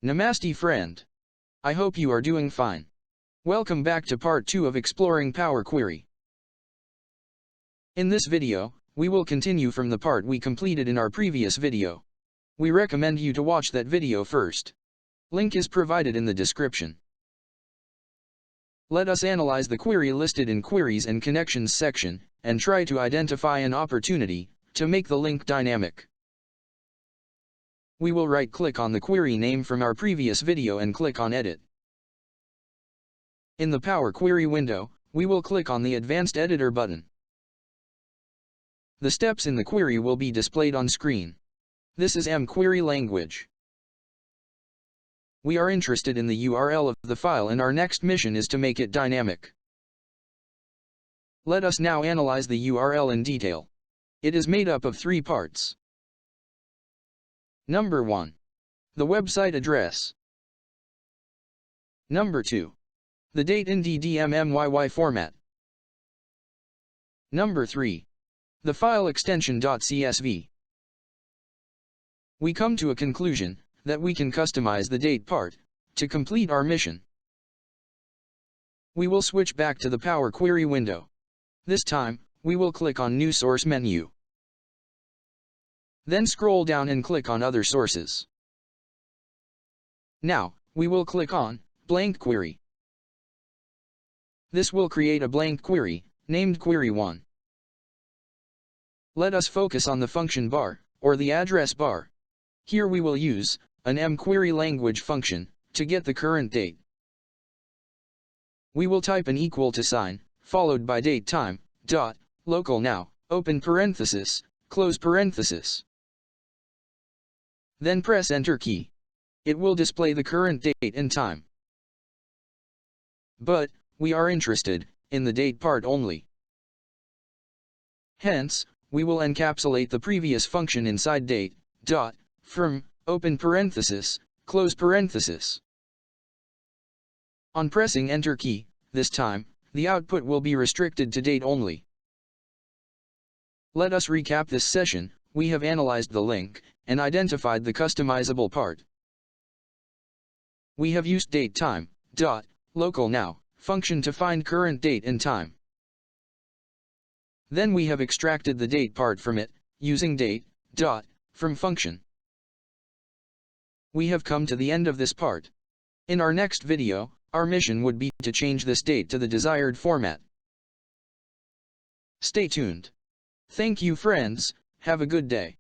Namaste friend. I hope you are doing fine. Welcome back to part 2 of exploring Power Query. In this video, we will continue from the part we completed in our previous video. We recommend you to watch that video first. Link is provided in the description. Let us analyze the query listed in Queries and Connections section, and try to identify an opportunity to make the link dynamic. We will right-click on the query name from our previous video and click on Edit. In the Power Query window, we will click on the Advanced Editor button. The steps in the query will be displayed on screen. This is mQuery language. We are interested in the URL of the file, and our next mission is to make it dynamic. Let us now analyze the URL in detail. It is made up of 3 parts. Number 1. The website address. Number 2. The date in DDMMYY format. Number 3. The file extension .csv. We come to a conclusion that we can customize the date part to complete our mission. We will switch back to the Power Query window. This time, we will click on New Source menu. Then scroll down and click on Other Sources. Now, we will click on Blank Query. This will create a blank query, named Query 1. Let us focus on the function bar, or the address bar. Here we will use an mQuery language function to get the current date. We will type an equal to sign, followed by date time, dot, local now, open parenthesis, close parenthesis. Then press Enter key. It will display the current date and time. But we are interested in the date part only. Hence, we will encapsulate the previous function inside date, dot, from, open parenthesis, close parenthesis. On pressing Enter key, this time, the output will be restricted to date only. Let us recap this session. We have analyzed the link and identified the customizable part. We have used date time, dot, local now, function to find current date and time. Then we have extracted the date part from it, using date, dot, from function. We have come to the end of this part. In our next video, our mission would be to change this date to the desired format. Stay tuned. Thank you friends, have a good day.